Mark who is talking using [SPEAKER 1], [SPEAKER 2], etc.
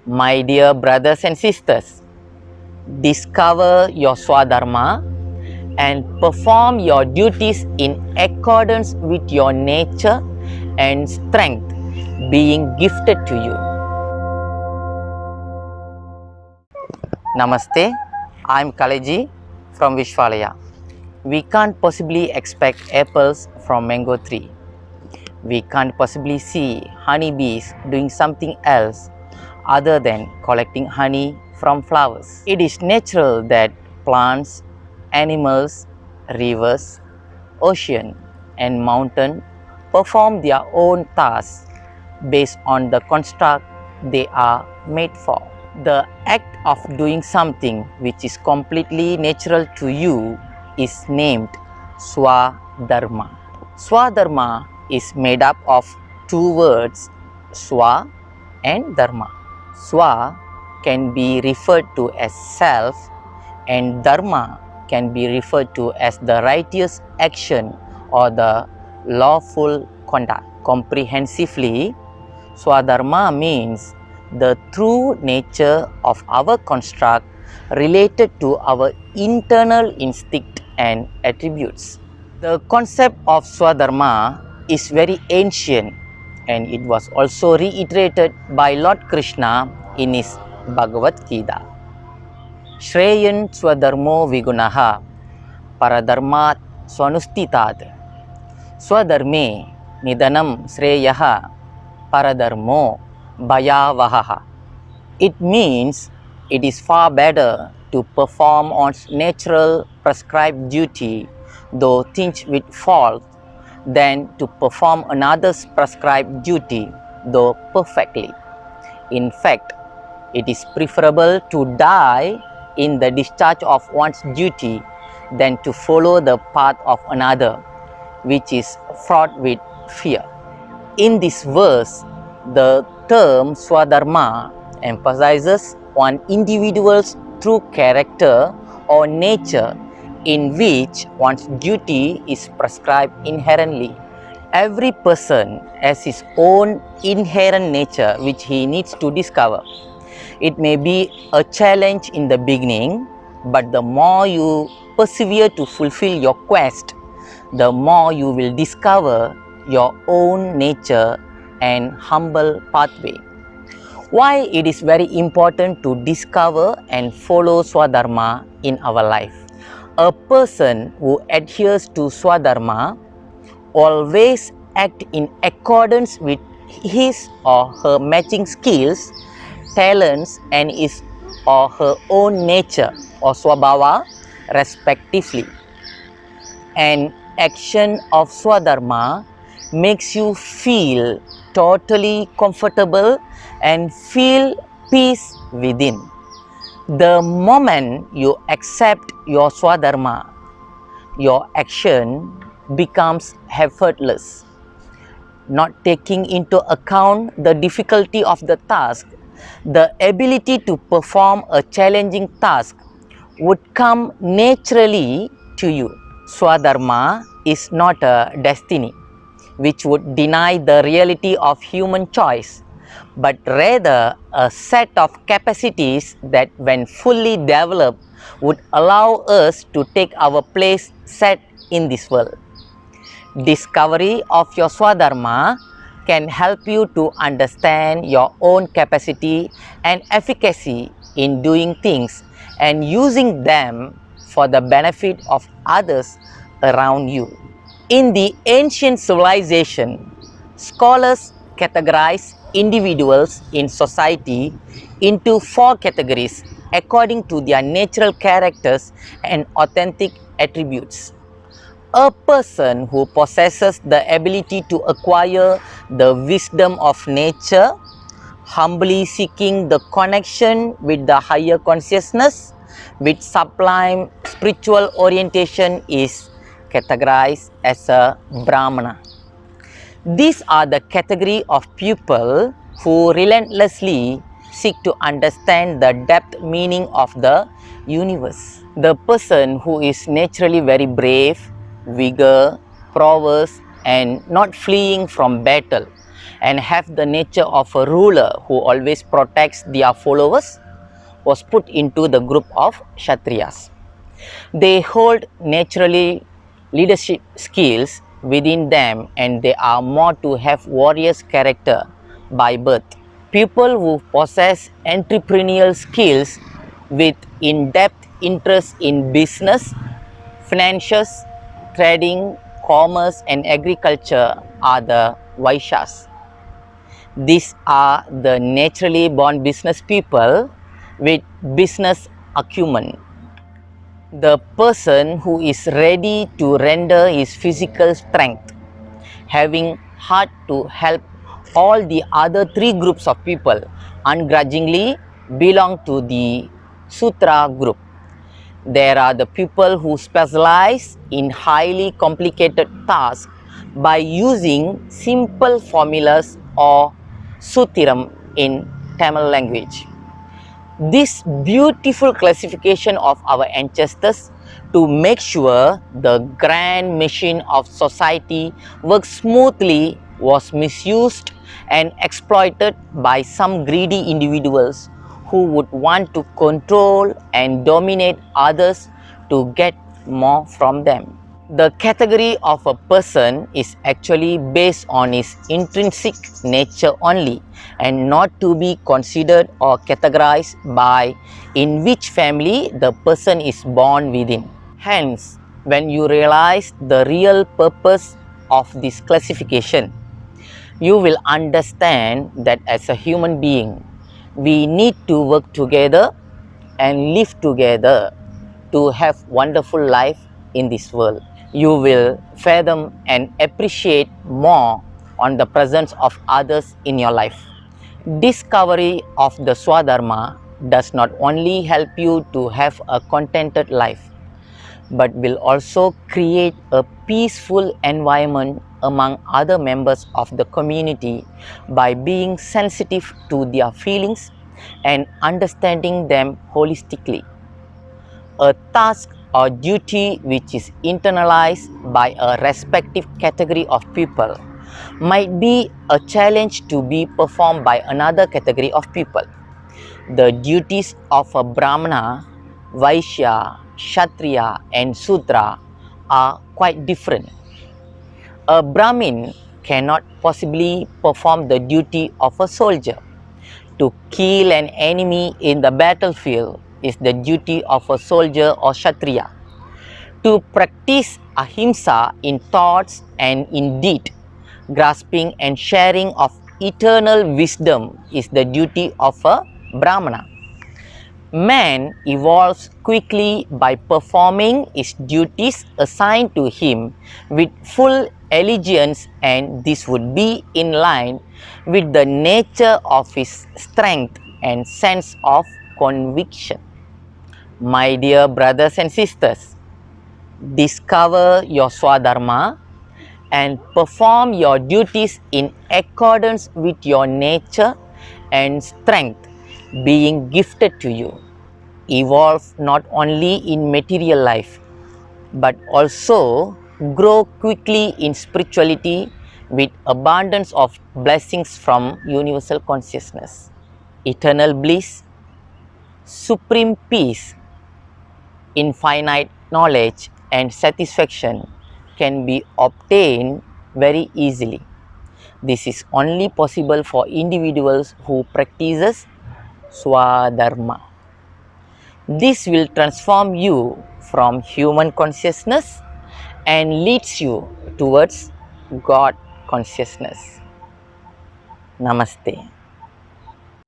[SPEAKER 1] My dear brothers and sisters, discover your Swadharma and perform your duties in accordance with your nature and strength being gifted to you. Namaste, I'm Kaleji from Vishwalaya. We can't possibly expect apples from mango tree. We can't possibly see honeybees doing something else other than collecting honey from flowers. It is natural that plants, animals, rivers, ocean and mountain perform their own tasks based on the construct they are made for. The act of doing something which is completely natural to you is named Swadharma. Swadharma is made up of two words, Swa and Dharma. Swa can be referred to as self and Dharma can be referred to as the righteous action or the lawful conduct. Comprehensively, Swadharma means the true nature of our construct related to our internal instinct and attributes. The concept of Swadharma is very ancient and it was also reiterated by Lord Krishna in his Bhagavad Gita. Shreyan Swadharmo Vigunaha Paradharmat Swanustitad Swadharme Nidanam Sreyaha Paradharmo Bhayavahaha. It means it is far better to perform one's natural prescribed duty, though tinged with fault, than to perform another's prescribed duty, though perfectly. In fact, it is preferable to die in the discharge of one's duty than to follow the path of another, which is fraught with fear. In this verse, the term Swadharma emphasizes one individual's true character or nature in which one's duty is prescribed inherently. Every person has his own inherent nature which he needs to discover. It may be a challenge in the beginning, but the more you persevere to fulfill your quest, the more you will discover your own nature and humble pathway. Why it is very important to discover and follow Swadharma in our life. A person who adheres to Swadharma always act in accordance with his or her matching skills, talents and his or her own nature or Swabhava respectively. An action of Swadharma makes you feel totally comfortable and feel peace within. The moment you accept your Swadharma, your action becomes effortless. Not taking into account the difficulty of the task, the ability to perform a challenging task would come naturally to you. Swadharma is not a destiny which would deny the reality of human choice, but rather a set of capacities that when fully developed would allow us to take our place set in this world. Discovery of your Swadharma can help you to understand your own capacity and efficacy in doing things and using them for the benefit of others around you. In the ancient civilization, scholars categorize individuals in society into four categories according to their natural characters and authentic attributes. A person who possesses the ability to acquire the wisdom of nature, humbly seeking the connection with the higher consciousness, with sublime spiritual orientation is categorized as a Brahmana. These are the category of people who relentlessly seek to understand the depth meaning of the universe. The person who is naturally very brave, vigor, prowess and not fleeing from battle and have the nature of a ruler who always protects their followers was put into the group of Kshatriyas. They hold naturally leadership skills within them and they are more to have warrior's character by birth. People who possess entrepreneurial skills with in-depth interest in business, finances, trading, commerce and agriculture are the Vaishyas. These are the naturally born business people with business acumen. The person who is ready to render his physical strength, having heart to help all the other three groups of people ungrudgingly belong to the Sutra group. There are the people who specialize in highly complicated tasks by using simple formulas or sutram in Tamil language. This beautiful classification of our ancestors to make sure the grand machine of society works smoothly was misused and exploited by some greedy individuals who would want to control and dominate others to get more from them. The category of a person is actually based on his intrinsic nature only and not to be considered or categorized by in which family the person is born within. Hence, when you realize the real purpose of this classification, you will understand that as a human being, we need to work together and live together to have wonderful life in this world. You will fathom and appreciate more on the presence of others in your life. Discovery of the Swadharma does not only help you to have a contented life, but will also create a peaceful environment among other members of the community by being sensitive to their feelings and understanding them holistically. A task or duty which is internalized by a respective category of people might be a challenge to be performed by another category of people. The duties of a Brahmana, Vaishya, Kshatriya and Sudra are quite different. A Brahmin cannot possibly perform the duty of a soldier. To kill an enemy in the battlefield is the duty of a soldier or Kshatriya. To practice ahimsa in thoughts and in deed, grasping and sharing of eternal wisdom is the duty of a Brahmana. Man evolves quickly by performing his duties assigned to him with full allegiance, and this would be in line with the nature of his strength and sense of conviction. My dear brothers and sisters, discover your Swadharma and perform your duties in accordance with your nature and strength being gifted to you. Evolve not only in material life, but also grow quickly in spirituality with abundance of blessings from universal consciousness. Eternal bliss, supreme peace, infinite knowledge and satisfaction can be obtained very easily. This is only possible for individuals who practices Swadharma. This will transform you from human consciousness and leads you towards God consciousness. Namaste.